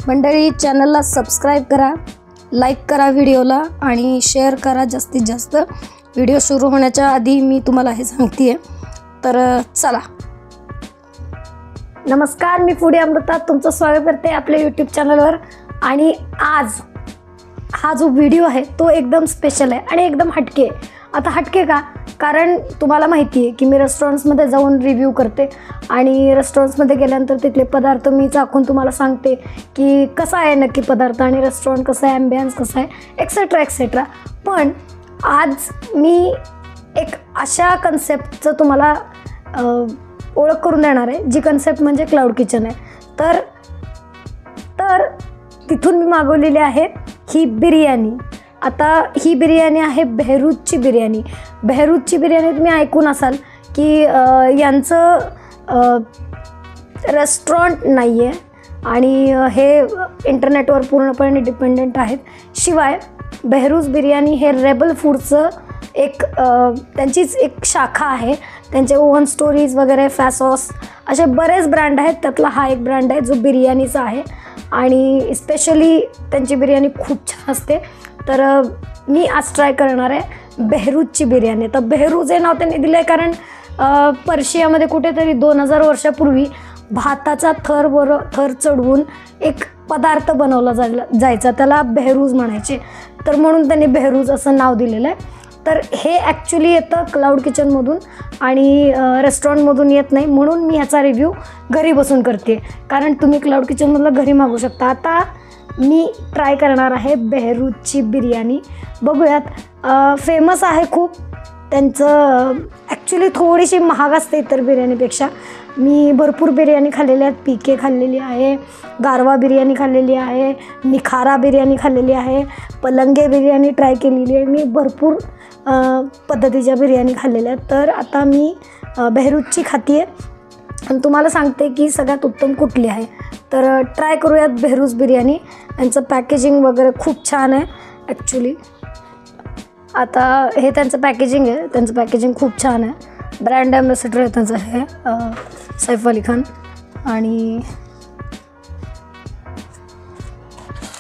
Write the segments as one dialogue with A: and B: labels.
A: मंडळी, चॅनलला सबस्क्राईब करा, लाईक करा व्हिडिओला आणि शेअर करा जास्तीत जास्त। व्हिडिओ सुरू होण्याच्या आधी मी तुम्हाला हे सांगते तर चला। नमस्कार, मी फूडी अमृता तुमचं स्वागत करते आपल्या यूट्यूब चॅनलवर। आणि आज हा जो व्हिडिओ आहे तो एकदम स्पेशल आहे आणि एकदम हटके आहे। आता हटके का? कारण तुम्हाला माहिती आहे की मी रेस्टॉरंट्समध्ये जाऊन रिव्ह्यू करते आणि रेस्टॉरंट्समध्ये गेल्यानंतर तिथले पदार्थ मी चाखून तुम्हाला सांगते की कसा आहे नक्की पदार्थ आणि रेस्टॉरंट कसं आहे, ॲम्बियन्स कसं आहे, एक्सेट्रा एक्सेट्रा। पण आज मी एक अशा कन्सेप्टचं तुम्हाला ओळख करून देणार आहे, जी कन्सेप्ट म्हणजे क्लाउड किचन आहे। तर तिथून मी मागवलेली आहे ही बिर्याणी। आता ही बिर्याणी आहे बेहरूजची बिर्याणी। बेहरूजची बिर्याणी तुम्ही ऐकून असाल की यांचं रेस्टॉरंट नाही आहे आणि हे इंटरनेटवर पूर्णपणे डिपेंडंट आहेत। शिवाय बेहरूज बिर्याणी हे रेबल फूडचं त्यांचीच एक शाखा आहे। त्यांचे ओव्हन स्टोरीज वगैरे, फॅसॉस असे बरेच ब्रँड आहेत, त्यातला हा एक ब्रँड आहे जो बिर्याणीचा आहे आणि स्पेशली त्यांची बिर्याणी खूप छान असते। तर मी आज ट्राय करणार आहे बेहरूजची बिर्याणी। तर बेहरूज हे नाव त्यांनी दिलं आहे कारण पर्शियामध्ये कुठेतरी 2000 वर्षापूर्वी भाताचा थर चढवून एक पदार्थ बनवला जायचा, त्याला बेहरूज म्हणायचे, तर म्हणून त्यांनी बेहरूज असं नाव दिलेलं आहे। तर हे ॲक्च्युली येतं क्लाउड किचनमधून आणि रेस्टॉरंटमधून येत नाही, म्हणून मी ह्याचा रिव्ह्यू घरी बसून करते, कारण तुम्ही क्लाउड किचनमधलं घरी मागू शकता। आता मी ट्राय करणार आहे बेहरूजची बिर्याणी। बघूयात, फेमस आहे खूप त्यांचं। ॲक्च्युली थोडीशी महाग असते इतर बिर्याणीपेक्षा। मी भरपूर बिर्याणी खाल्लेल्या आहेत, पीके खाल्लेली आहे, गारवा बिर्याणी खाल्लेली आहे, निखारा बिर्याणी खाल्लेली आहे, पलंगे बिर्याणी ट्राय केलेली आहे। मी भरपूर पद्धतीच्या बिर्याणी खाल्लेल्या आहेत। तर आता मी बेहरूजची खाते आहे आणि तुम्हाला सांगते की सगळ्यात उत्तम कुठली आहे। तर ट्राय करूयात बेहरूज बिर्याणी। यांचं पॅकेजिंग वगैरे खूप छान आहे ॲक्च्युली। आता हे त्यांचं पॅकेजिंग आहे, त्यांचं पॅकेजिंग खूप छान आहे। ब्रँड ॲम्बॅसेडर आहे त्यांचं हे सैफ अली खान। आणि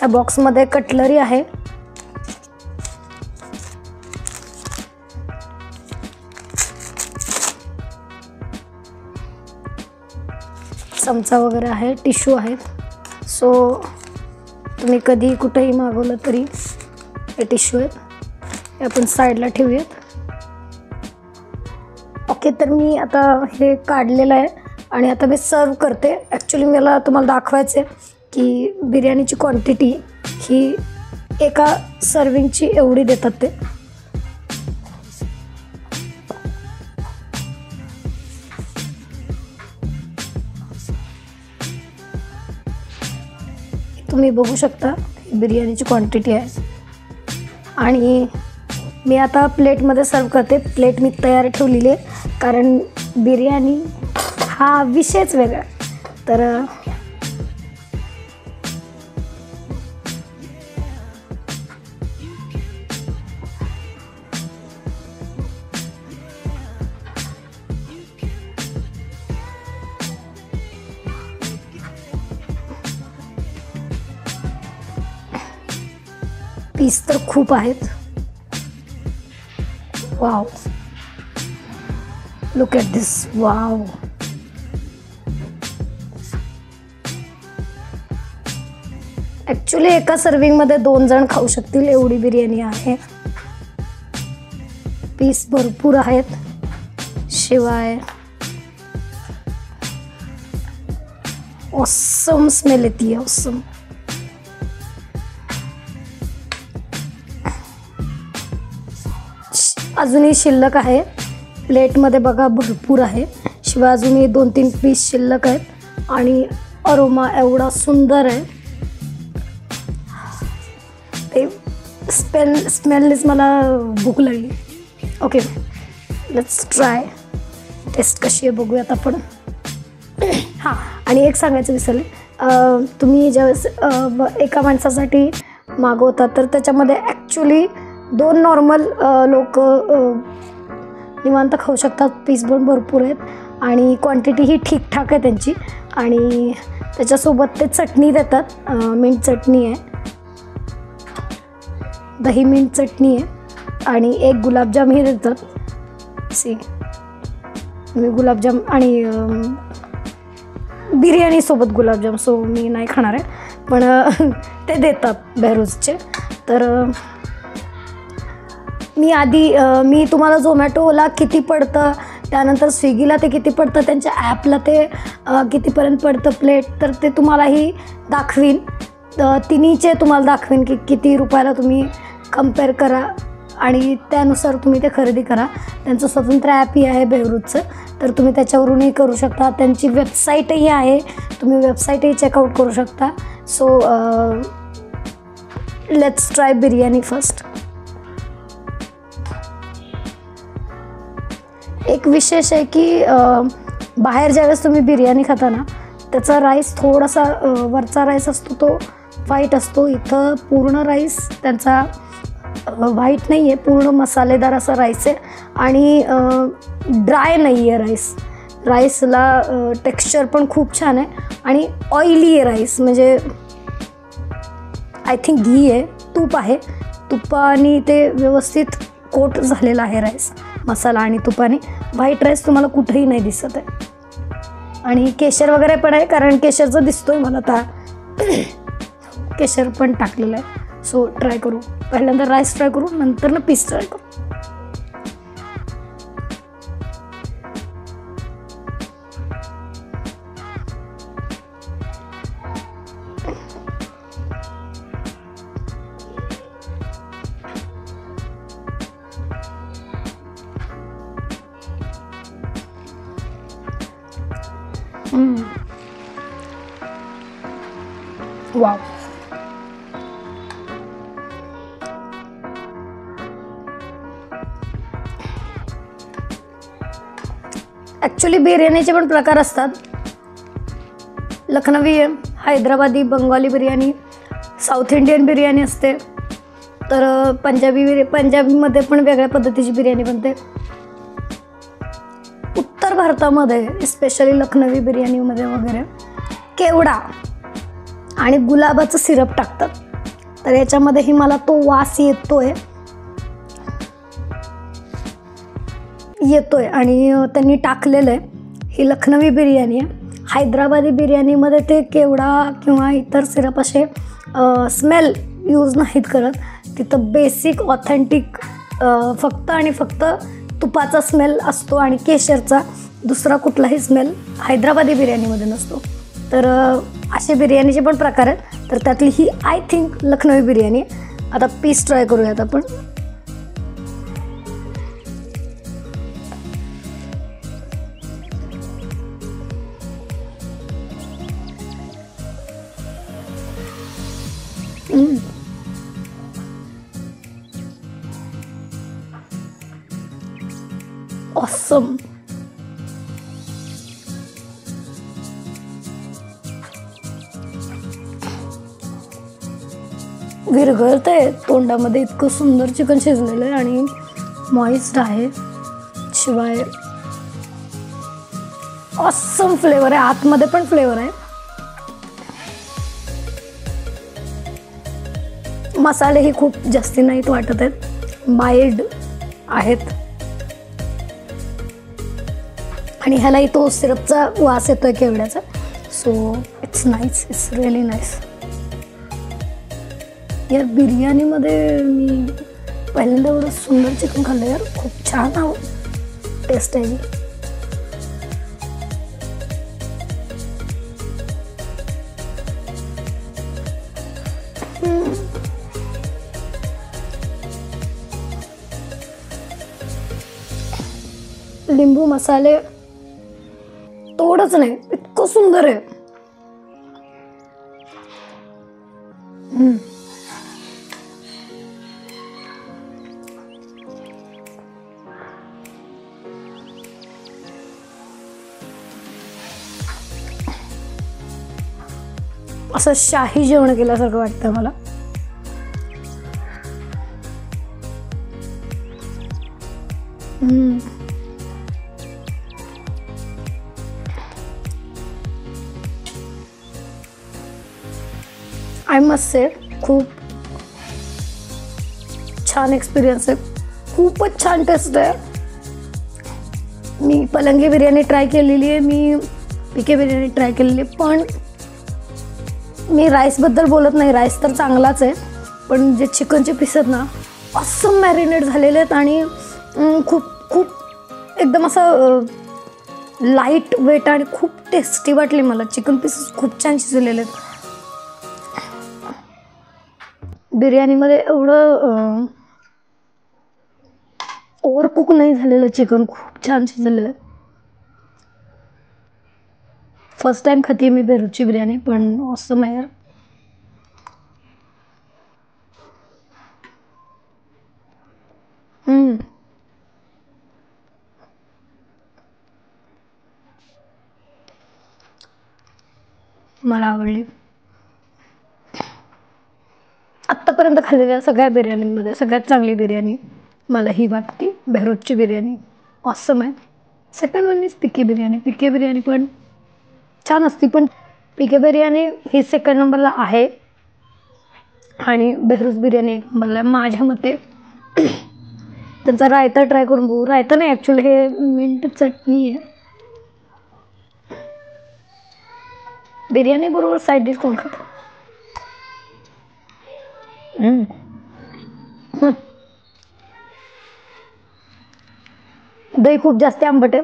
A: या बॉक्समध्ये कटलरी आहे। चमचा वगैरे आहे, टिश्यू आहेत। सो तुम्ही कधी कुठेही मागवलं तरी हे टिश्यू आहेत, हे आपण साईडला ठेवूयात। ओके, तर मी आता हे काढलेलं आहे आणि आता मी सर्व करते। ॲक्च्युली मला तुम्हाला दाखवायचं आहे की बिर्याणीची क्वांटिटी ही एका सर्विंगची एवढी देतात ते। तुम्ही बघू शकता बिर्याणीची क्वांटिटी आहे आणि मी आता प्लेटमध्ये सर्व करते। प्लेट मी तयार ठेवलेली आहे कारण बिर्याणी हा विषयच वेगळा। तर पीस तर खूप आहेत। Wow, look at this, wow. Actually एका सर्विंगमध्ये 2 जण खाऊ शकतील एवढी बिर्याणी आहे। पीस भरपूर आहेत, शिवाय ऑसम स्मेल येते, ऑसम। अजूनही शिल्लक आहे प्लेटमध्ये, बघा भरपूर आहे। शिवाय अजूनही 2-3 पीस शिल्लक आहेत आणि अरोमा एवढा सुंदर आहे, ते स्मेलनेच मला भूक लागली। ओके, लेट्स ट्राय, टेस्ट कशी आहे बघूयात आपण। हां, आणि एक सांगायचं विसरले, तुम्ही ज्यावेळेस एका माणसासाठी मागवता तर त्याच्यामध्ये ॲक्च्युली 2 नॉर्मल लोक निवांत खाऊ शकतात। पीस पण भरपूर आहेत आणि क्वांटिटी ही ठीकठाक आहे त्यांची। आणि त्याच्यासोबत ते चटणी देतात, मिंट चटणी आहे, दही मिंट चटणी आहे आणि एक गुलाबजामही देतात. सी मी गुलाबजाम आणि बिर्याणीसोबत गुलाबजाम, सो मी नाही खाणार आहे, पण ते देतात बेहरूजचे. तर मी तुम्हाला झोमॅटोला किती पडतं, त्यानंतर स्विगीला ते किती पडतं, त्यांच्या ॲपला ते कितीपर्यंत पडतं प्लेट, तर ते तुम्हालाही दाखवीन. तिन्हीचे तुम्हाला दाखवीन की किती रुपयाला तुम्ही कम्पेअर करा आणि त्यानुसार तुम्ही ते खरेदी करा. त्यांचं स्वतंत्र ॲपही आहे बेहरूजचं, तर तुम्ही त्याच्यावरूनही करू शकता. त्यांची वेबसाईटही आहे, तुम्ही वेबसाईटही चेकआउट करू शकता. So let's try biryani first. एक विशेष आहे की बाहेर ज्यावेळेस तुम्ही बिर्याणी खाता ना, त्याचा राईस थोडासा वरचा राईस असतो तो व्हाईट असतो. इथं पूर्ण राईस त्यांचा व्हाईट नाही आहे, पूर्ण मसालेदार असा राईस आहे आणि ड्राय नाही आहे राईस. राईसला टेक्स्चर पण खूप छान आहे आणि ऑइली आहे राईस, म्हणजे आय थिंक घी आहे, तूप आहे, तुपाने ते व्यवस्थित कोट झालेला आहे राईस, मसाला आणि तुपाने. व्हाईट राईस तुम्हाला कुठेही नाही दिसत आहे. आणि केशर वगैरे पण आहे, कारण केशरचं दिसतोय मला आता, केशर पण टाकलेलं आहे. सो ट्राय करू, पहिल्यांदा राईस ट्राय करू, नंतर ना पीस ट्राय करू. वाव, ॲक्च्युली बिर्याणीचे पण प्रकार असतात. लखनवी आहे, हैदराबादी, बंगाली बिर्याणी, साऊथ इंडियन बिर्याणी असते, तर पंजाबीमध्ये पण वेगळ्या पद्धतीची बिर्याणी बनते. उत्तर भारतामध्ये स्पेशली लखनवी बिर्याणीमध्ये वगैरे केवडा आणि गुलाबाचं सिरप टाकतात, तर याच्यामध्येही मला तो वास येतोय आणि त्यांनी टाकलेलं आहे. ही लखनवी बिर्याणी आहे. हैदराबादी बिर्याणीमध्ये ते केवडा किंवा इतर सिरप असे स्मेल यूज नाहीत करत. तिथं बेसिक ऑथेंटिक फक्त आणि फक्त तुपाचा स्मेल असतो आणि केशरचा, दुसरा कुठलाही स्मेल हैदराबादी बिर्याणीमध्ये नसतो. तर असे बिर्याणीचे पण प्रकार आहेत, तर त्यातली ही आय थिंक लखनवी बिर्याणी. आता पीस ट्राय करूयात आपण. ऑसम. विरघळतंय तोंडामध्ये, इतकं सुंदर चिकन शिजलेलं आहे आणि मॉइस्ट आहे, शिवाय ऑसम फ्लेवर आहे, आतमध्ये पण फ्लेवर आहे. मसालेही खूप जास्ती नाहीत वाटत आहेत, माइल्ड आहेत आणि ह्यालाही तो सिरपचा वास येतोय केवड्याचा. So it's nice, it's really nice. यार बिर्याणीमध्ये मी पहिल्यांदा एवढं सुंदर चिकन खाल्लं यार, खूप छान टेस्ट आहे. लिंबू मसाले तोडच नाही, इतकं सुंदर आहे. असं शाही जेवण केल्यासारखं वाटतं मला. आय मस्ट से खूप छान एक्सपिरियन्स आहे, खूपच छान टेस्ट आहे. मी पलंगी बिर्याणी ट्राय केलेली आहे, मी PK बिर्याणी ट्राय केलेली आहे, पण मी राईसबद्दल बोलत नाही, राईस तर चांगलाच आहे, पण जे चिकनचे पीस आहेत ना असं मॅरिनेट झालेले आहेत आणि खूप खूप एकदम असं लाईट वेट आणि खूप टेस्टी वाटली मला. चिकन पीसेस खूप छान शिजलेले आहेत. बिर्याणीमध्ये एवढं ओव्हरकुक नाही झालेलं चिकन, खूप छान शिजलेलं आहे. फर्स्ट टाइम खाते मी बेहरूची बिर्याणी, पण ऑसम आहे. मला आवडली. आत्तापर्यंत खाल्लेल्या सगळ्या बिर्याणींमध्ये सगळ्यात चांगली बिर्याणी मला ही वाटते, बेहरूची बिर्याणी ऑसम आहे. Second one is PK biryani. PK biryani पण छान असते, पण PK बिर्याणी ही सेकंड नंबरला आहे आणि बेहरूज बिर्याणी एक नंबरला माझ्या मते. त्यांचा रायता ट्राय करून बघू. रायता नाही, ॲक्च्युली हे मिंट चटणी आहे. बिर्याणी बरोबर साईड डिश कोण खातं? दही खूप जास्त आंबट आहे,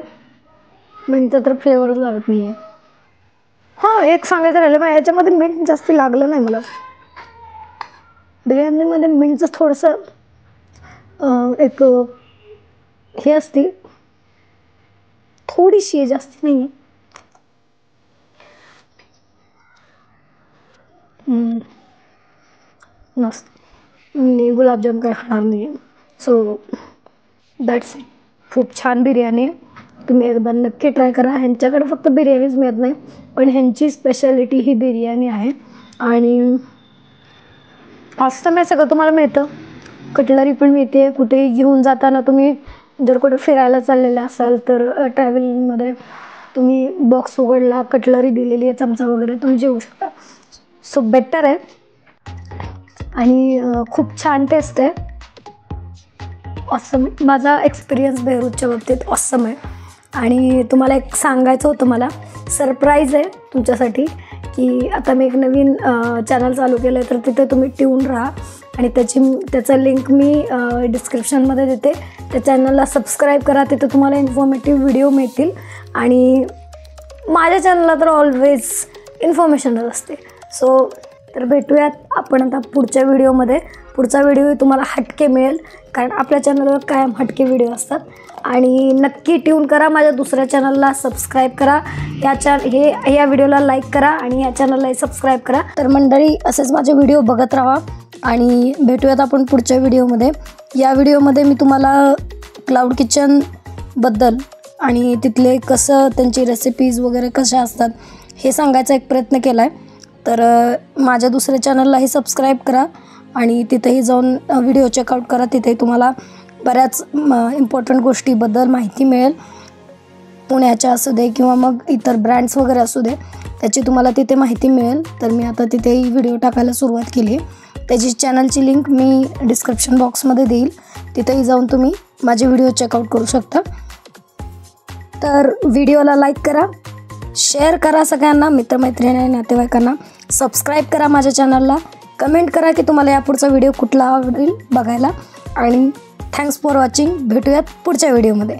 A: मिंटचा तर फ्लेवरच लागत नाही आहे. हां, एक सांगायचं राहिलं, मग याच्यामध्ये मिंट जास्त लागलं नाही मला. बिर्याणीमध्ये मिंटचं थोडंसं एक हे असते, थोडीशी आहे, जास्त नाही आहे. मस्त. मी गुलाबजाम काय खाणार नाही, सो दॅट्स इट. खूप छान बिर्याणी आहे, तुम्ही एकदा नक्की ट्राय करा. ह्यांच्याकडे फक्त बिर्याणीच मिळत नाही, पण ह्यांची स्पेशालिटी ही बिर्याणी आहे. आणि ऑसम आहे, सगळं तुम्हाला मिळतं. कटलरी पण मिळते. कुठेही घेऊन जाताना तुम्ही जर कुठे फिरायला चाललेले असाल तर ट्रॅव्हलिंगमध्ये तुम्ही बॉक्स उघडला, कटलरी दिलेली आहे, चमचा वगैरे, तुम्ही जेवू शकता. सो बेटर आहे आणि खूप छान टेस्ट आहे. ऑसम. माझा एक्सपिरियन्स बेहरूच्या बाबतीत ऑसम आहे. आणि तुम्हाला एक सांगायचं होतं, मला सरप्राईज आहे तुमच्यासाठी, की आता मी एक नवीन चॅनल चालू केलं आहे, तर तिथे तुम्ही ट्यून राहा आणि त्याचं लिंक मी डिस्क्रिप्शनमध्ये देते. त्या चॅनलला सबस्क्राईब करा, तिथे तुम्हाला इन्फॉर्मेटिव्ह व्हिडिओ मिळतील. आणि माझ्या चॅनलला तर ऑलवेज इन्फॉर्मेशनच असते. सो तर भेटूयात आपण आता पुढच्या व्हिडिओमध्ये. पुढचा व्हिडिओ तुम्हाला हटके मिळेल, कारण आपल्या चॅनलवर कायम हटके व्हिडिओ असतात. आणि नक्की ट्यून करा, माझ्या दुसऱ्या चॅनलला सबस्क्राईब करा, या व्हिडिओला लाईक करा आणि या चॅनललाही सबस्क्राईब करा. तर मंडळी, असेच माझे व्हिडिओ बघत राहा आणि भेटूयात आपण पुढच्या व्हिडिओमध्ये. या व्हिडिओमध्ये मी तुम्हाला क्लाउड किचनबद्दल आणि तिथले कसं त्यांची रेसिपीज वगैरे कशा असतात हे सांगायचा एक प्रयत्न केला आहे. तर माझ्या दुसऱ्या चॅनललाही सबस्क्राईब करा आणि तिथेही जाऊन व्हिडिओ चेकआउट करा. तिथेही तुम्हाला बऱ्याच इम्पॉर्टंट गोष्टीबद्दल माहिती मिळेल. पुण्याच्या असू दे किंवा मग इतर ब्रँड्स वगैरे असू दे, त्याची तुम्हाला तिथे माहिती मिळेल. तर मी आता तिथेही व्हिडिओ टाकायला सुरुवात केली आहे. त्याची चॅनलची लिंक मी डिस्क्रिप्शन बॉक्समध्ये देईल, तिथेही जाऊन तुम्ही माझे व्हिडिओ चेकआउट करू शकता. तर व्हिडिओला लाईक करा, शेअर करा सगळ्यांना, मित्रमैत्रिणी आणि नातेवाईकांना. सबस्क्राईब करा माझ्या चॅनलला. कमेंट करा की तुम्हाला यापुढचा व्हिडिओ कुठला आवडेल बघायला. आणि थँक्स फॉर वॉचिंग. भेटूयात पुढच्या व्हिडिओमध्ये.